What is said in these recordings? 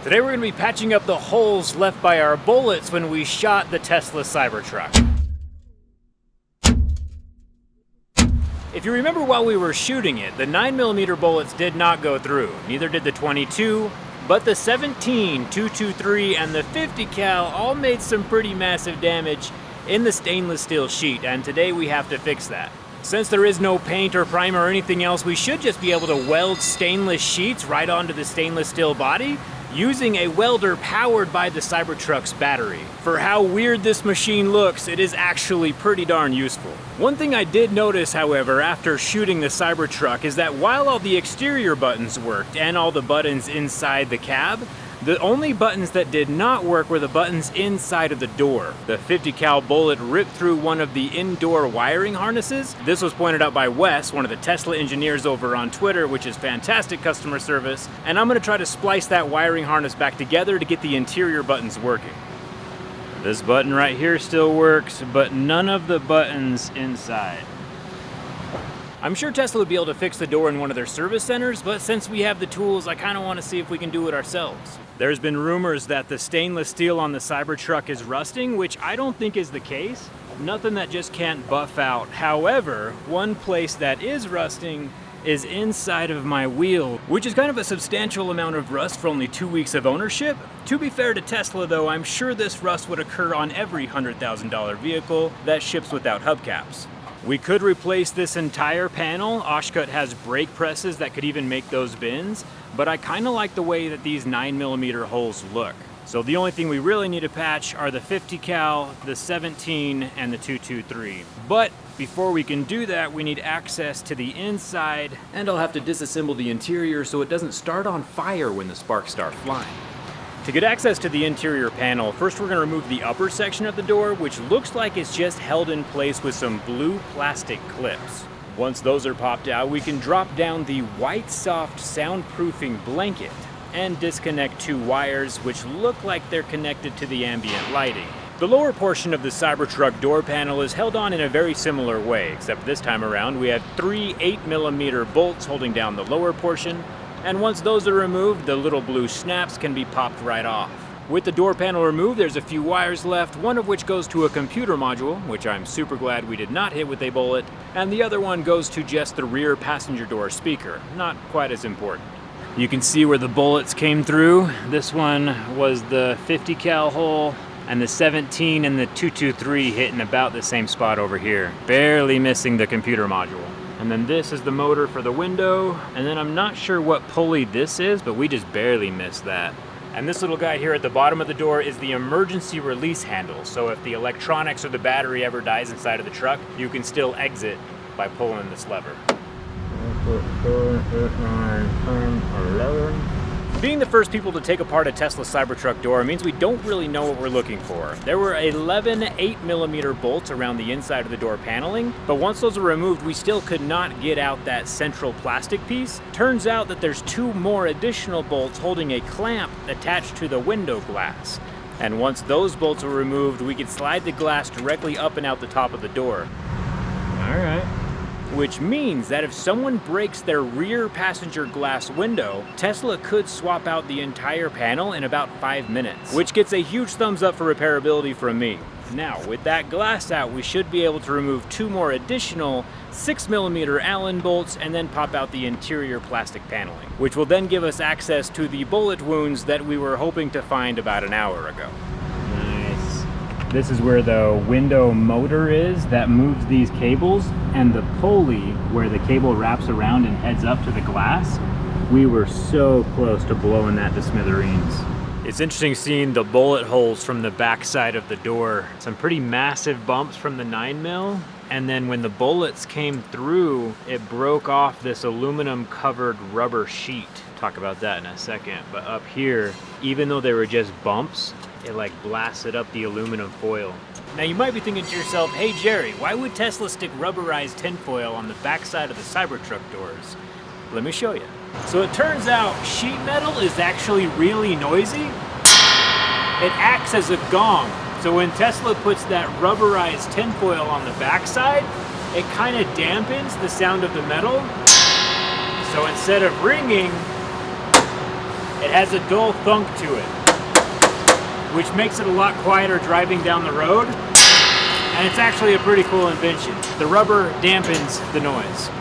Today we're going to be patching up the holes left by our bullets when we shot the Tesla Cybertruck. If you remember while we were shooting it, the 9mm bullets did not go through. Neither did the 22, but the 17, 223, and the 50 cal all made some pretty massive damage in the stainless steel sheet, and today we have to fix that. Since there is no paint or primer or anything else, we should just be able to weld stainless sheets right onto the stainless steel body using a welder powered by the Cybertruck's battery. For how weird this machine looks, it is actually pretty darn useful. One thing I did notice, however, after shooting the Cybertruck is that while all the exterior buttons worked and all the buttons inside the cab, the only buttons that did not work were the buttons inside of the door. The 50 cal bullet ripped through one of the indoor wiring harnesses. This was pointed out by Wes, one of the Tesla engineers over on Twitter, which is fantastic customer service. And I'm gonna try to splice that wiring harness back together to get the interior buttons working. This button right here still works, but none of the buttons inside. I'm sure Tesla would be able to fix the door in one of their service centers, but since we have the tools, I kind of want to see if we can do it ourselves. There's been rumors that the stainless steel on the Cybertruck is rusting, which I don't think is the case. Nothing that just can't buff out. However, one place that is rusting is inside of my wheel, which is kind of a substantial amount of rust for only 2 weeks of ownership. To be fair to Tesla though, I'm sure this rust would occur on every $100,000 vehicle that ships without hubcaps. We could replace this entire panel. Oshkosh has brake presses that could even make those bins, but I kind of like the way that these 9mm holes look. So the only thing we really need to patch are the 50 cal, the 17, and the 223. But before we can do that, we need access to the inside, and I'll have to disassemble the interior so it doesn't start on fire when the sparks start flying. To get access to the interior panel, first we're going to remove the upper section of the door, which looks like it's just held in place with some blue plastic clips. Once those are popped out, we can drop down the white soft soundproofing blanket and disconnect 2 wires, which look like they're connected to the ambient lighting. The lower portion of the Cybertruck door panel is held on in a very similar way, except this time around we have 3 8mm bolts holding down the lower portion, and once those are removed, the little blue snaps can be popped right off. With the door panel removed, there's a few wires left, one of which goes to a computer module, which I'm super glad we did not hit with a bullet, and the other one goes to just the rear passenger door speaker, not quite as important. You can see where the bullets came through. This one was the 50 cal hole, and the 17 and the 223 hit in about the same spot over here, barely missing the computer module. And then this is the motor for the window, and then I'm not sure what pulley this is, but we just barely missed that. And this little guy here at the bottom of the door is the emergency release handle, so if the electronics or the battery ever dies inside of the truck, you can still exit by pulling this lever. 4, 8, 9, 10, 11. Being the first people to take apart a Tesla Cybertruck door means we don't really know what we're looking for. There were 11 8mm bolts around the inside of the door paneling, but once those were removed, we still could not get out that central plastic piece. Turns out that there's 2 more additional bolts holding a clamp attached to the window glass. And once those bolts were removed, we could slide the glass directly up and out the top of the door. All right. Which means that if someone breaks their rear passenger glass window, Tesla could swap out the entire panel in about 5 minutes, which gets a huge thumbs up for repairability from me. Now, with that glass out, we should be able to remove 2 more additional 6mm Allen bolts and then pop out the interior plastic paneling, which will then give us access to the bullet wounds that we were hoping to find about an hour ago. This is where the window motor is that moves these cables, and the pulley where the cable wraps around and heads up to the glass. We were so close to blowing that to smithereens. It's interesting seeing the bullet holes from the back side of the door. Some pretty massive bumps from the 9mm, and then when the bullets came through, it broke off this aluminum covered rubber sheet. Talk about that in a second, but up here, even though they were just bumps, it like blasted up the aluminum foil. Now you might be thinking to yourself, hey Jerry, why would Tesla stick rubberized tinfoil on the backside of the Cybertruck doors? Let me show you. So it turns out sheet metal is actually really noisy. It acts as a gong. So when Tesla puts that rubberized tinfoil on the backside, it kind of dampens the sound of the metal. So instead of ringing, It has a dull thunk to it, which makes it a lot quieter driving down the road, and it's actually a pretty cool invention. The rubber dampens the noise.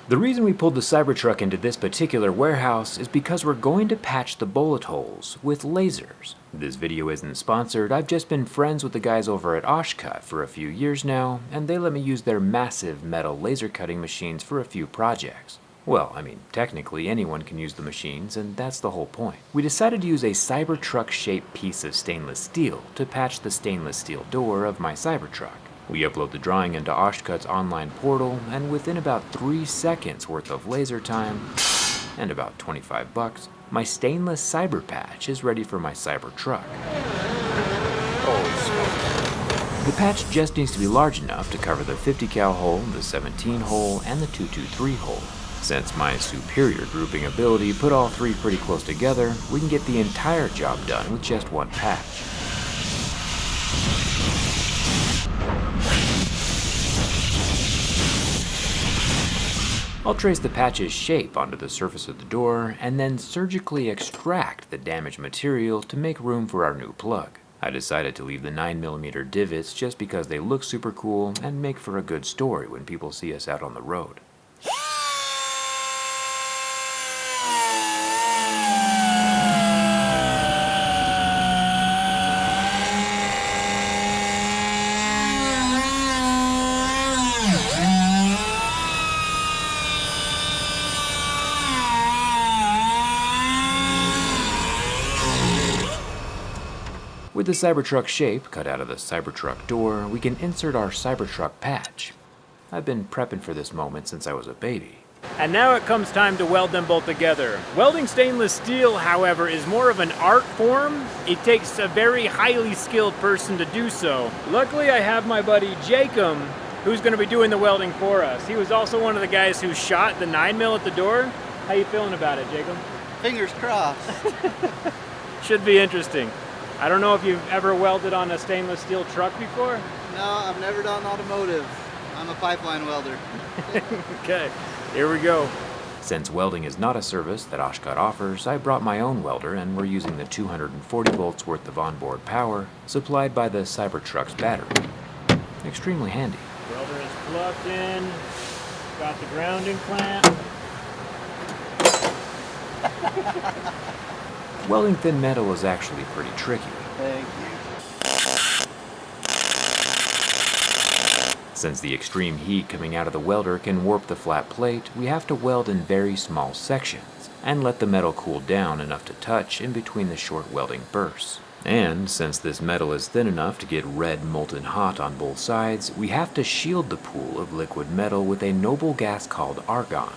The reason we pulled the Cybertruck into this particular warehouse is because we're going to patch the bullet holes with lasers. This video isn't sponsored. I've just been friends with the guys over at Oshkosh for a few years now, and they let me use their massive metal laser cutting machines for a few projects. Well, I mean, technically anyone can use the machines, and that's the whole point. We decided to use a Cybertruck-shaped piece of stainless steel to patch the stainless steel door of my Cybertruck. We upload the drawing into Oshkosh's online portal, and within about 3 seconds worth of laser time, and about $25, my stainless Cyber patch is ready for my Cybertruck. Holy smokes. The patch just needs to be large enough to cover the 50 cal hole, the 17 hole, and the 223 hole. Since my superior grouping ability put all three pretty close together, we can get the entire job done with just one patch. I'll trace the patch's shape onto the surface of the door and then surgically extract the damaged material to make room for our new plug. I decided to leave the 9mm divots just because they look super cool and make for a good story when people see us out on the road. With the Cybertruck shape cut out of the Cybertruck door, we can insert our Cybertruck patch. I've been prepping for this moment since I was a baby. And now it comes time to weld them both together. Welding stainless steel, however, is more of an art form. It takes a very highly skilled person to do so. Luckily, I have my buddy Jacob, who's going to be doing the welding for us. He was also one of the guys who shot the 9mm at the door. How you feeling about it, Jacob? Fingers crossed. Should be interesting. I don't know if you've ever welded on a stainless steel truck before? No, I've never done automotive. I'm a pipeline welder. Okay, here we go. Since welding is not a service that Oshkosh offers, I brought my own welder and we're using the 240 volts worth of onboard power supplied by the Cybertruck's battery. Extremely handy. Welder is plugged in, got the grounding clamp. Welding thin metal is actually pretty tricky. Thank you. Since the extreme heat coming out of the welder can warp the flat plate, we have to weld in very small sections and let the metal cool down enough to touch in between the short welding bursts. And since this metal is thin enough to get red molten hot on both sides, we have to shield the pool of liquid metal with a noble gas called argon.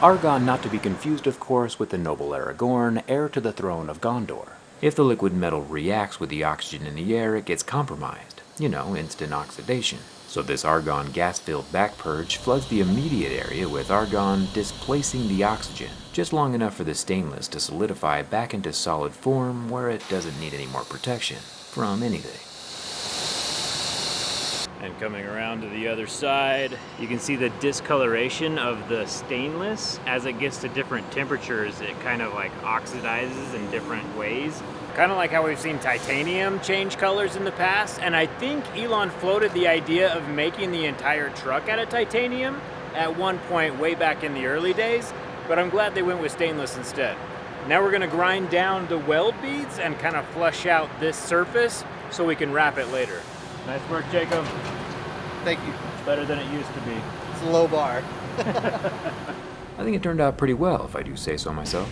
Argon not to be confused, of course, with the noble Aragorn, heir to the throne of Gondor. If the liquid metal reacts with the oxygen in the air, it gets compromised. You know, instant oxidation. So this argon gas-filled back purge floods the immediate area with argon, displacing the oxygen, just long enough for the stainless to solidify back into solid form where it doesn't need any more protection from anything. And coming around to the other side, you can see the discoloration of the stainless. As it gets to different temperatures, it kind of like oxidizes in different ways. Kind of like how we've seen titanium change colors in the past. And I think Elon floated the idea of making the entire truck out of titanium at one point way back in the early days, but I'm glad they went with stainless instead. Now we're gonna grind down the weld beads and kind of flush out this surface so we can wrap it later. Nice work, Jacob. Thank you. It's better than it used to be. It's a low bar. I think it turned out pretty well, if I do say so myself.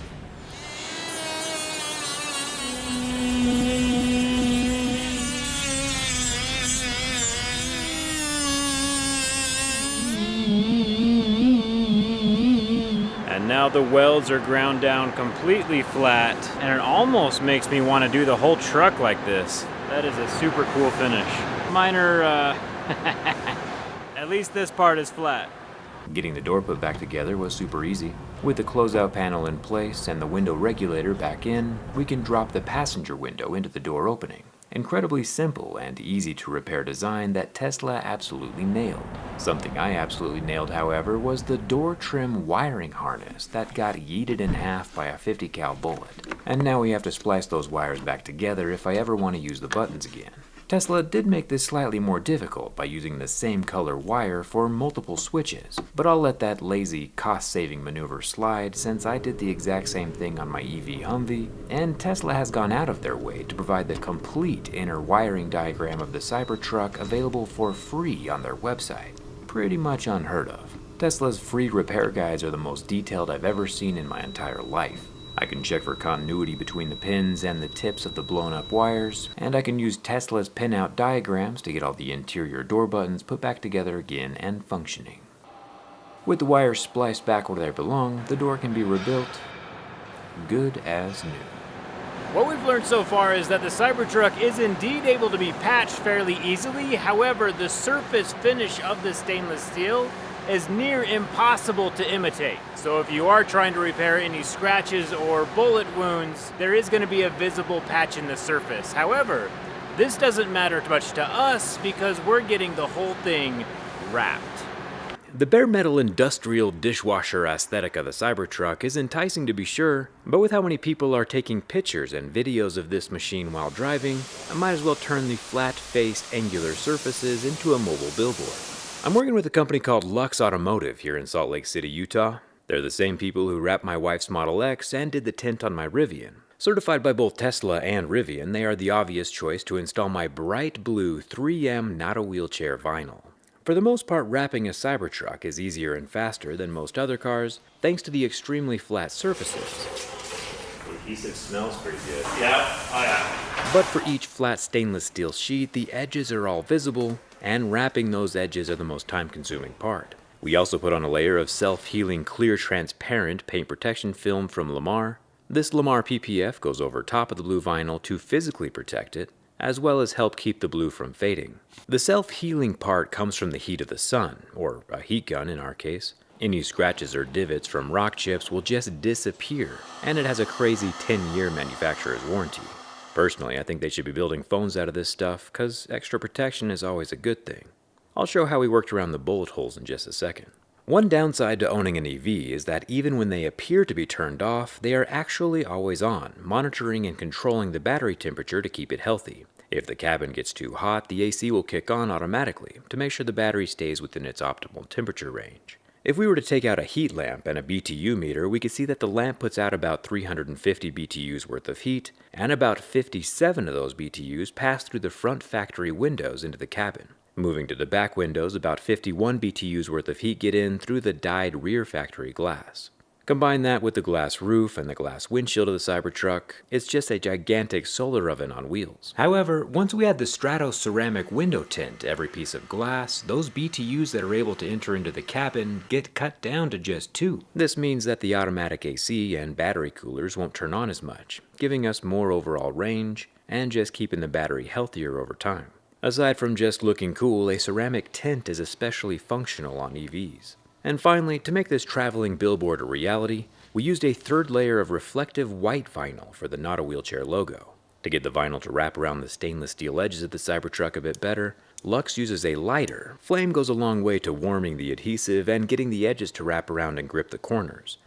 And now the welds are ground down completely flat, and it almost makes me want to do the whole truck like this. That is a super cool finish. Minor, at least this part is flat. Getting the door put back together was super easy. With the closeout panel in place and the window regulator back in, we can drop the passenger window into the door opening. Incredibly simple and easy to repair design that Tesla absolutely nailed. Something I absolutely nailed, however, was the door trim wiring harness that got yeeted in half by a 50 cal bullet. And now we have to splice those wires back together if I ever want to use the buttons again. Tesla did make this slightly more difficult by using the same color wire for multiple switches, but I'll let that lazy, cost-saving maneuver slide since I did the exact same thing on my EV Humvee, and Tesla has gone out of their way to provide the complete inner wiring diagram of the Cybertruck available for free on their website. Pretty much unheard of. Tesla's free repair guides are the most detailed I've ever seen in my entire life. I can check for continuity between the pins and the tips of the blown up wires, and I can use Tesla's pinout diagrams to get all the interior door buttons put back together again and functioning. With the wires spliced back where they belong, the door can be rebuilt good as new. What we've learned so far is that the Cybertruck is indeed able to be patched fairly easily. However, the surface finish of the stainless steel is near impossible to imitate. So if you are trying to repair any scratches or bullet wounds, there is going to be a visible patch in the surface. However, this doesn't matter much to us because we're getting the whole thing wrapped. The bare metal industrial dishwasher aesthetic of the Cybertruck is enticing to be sure, but with how many people are taking pictures and videos of this machine while driving, I might as well turn the flat-faced angular surfaces into a mobile billboard. I'm working with a company called Lux Automotive here in Salt Lake City, Utah. They're the same people who wrapped my wife's Model X and did the tint on my Rivian. Certified by both Tesla and Rivian, they are the obvious choice to install my bright blue 3M Not a Wheelchair vinyl. For the most part, wrapping a Cybertruck is easier and faster than most other cars, thanks to the extremely flat surfaces. The adhesive smells pretty good. Yeah, oh yeah. But for each flat stainless steel sheet, the edges are all visible, and wrapping those edges are the most time-consuming part. We also put on a layer of self-healing clear transparent paint protection film from Lamar. This Lamar PPF goes over top of the blue vinyl to physically protect it, as well as help keep the blue from fading. The self-healing part comes from the heat of the sun, or a heat gun in our case. Any scratches or divots from rock chips will just disappear, and it has a crazy 10-year manufacturer's warranty. Personally, I think they should be building phones out of this stuff, cause extra protection is always a good thing. I'll show how we worked around the bullet holes in just a second. One downside to owning an EV is that even when they appear to be turned off, they are actually always on, monitoring and controlling the battery temperature to keep it healthy. If the cabin gets too hot, the AC will kick on automatically to make sure the battery stays within its optimal temperature range. If we were to take out a heat lamp and a BTU meter, we could see that the lamp puts out about 350 BTUs worth of heat, and about 57 of those BTUs pass through the front factory windows into the cabin. Moving to the back windows, about 51 BTUs worth of heat get in through the dyed rear factory glass. Combine that with the glass roof and the glass windshield of the Cybertruck, it's just a gigantic solar oven on wheels. However, once we add the strato ceramic window tint to every piece of glass, those BTUs that are able to enter into the cabin get cut down to just 2. This means that the automatic AC and battery coolers won't turn on as much, giving us more overall range and just keeping the battery healthier over time. Aside from just looking cool, a ceramic tint is especially functional on EVs. And finally, to make this traveling billboard a reality, we used a third layer of reflective white vinyl for the Not a Wheelchair logo. To get the vinyl to wrap around the stainless steel edges of the Cybertruck a bit better, Lux uses a lighter. Flame goes a long way to warming the adhesive and getting the edges to wrap around and grip the corners.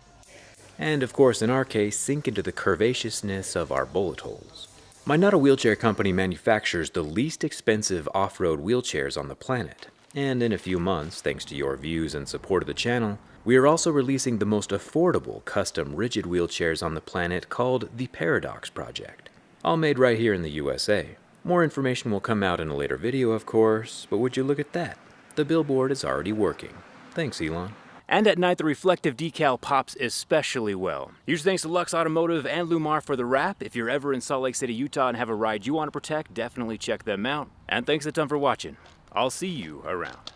And of course, in our case, sink into the curvaceousness of our bullet holes. My Not a Wheelchair company manufactures the least expensive off-road wheelchairs on the planet. And in a few months, thanks to your views and support of the channel, we are also releasing the most affordable custom rigid wheelchairs on the planet called the Paradox Project. All made right here in the USA. More information will come out in a later video, of course, but would you look at that? The billboard is already working. Thanks, Elon. And at night, the reflective decal pops especially well. Huge thanks to Lux Automotive and Lumar for the wrap. If you're ever in Salt Lake City, Utah and have a ride you want to protect, definitely check them out. And thanks a ton for watching. I'll see you around.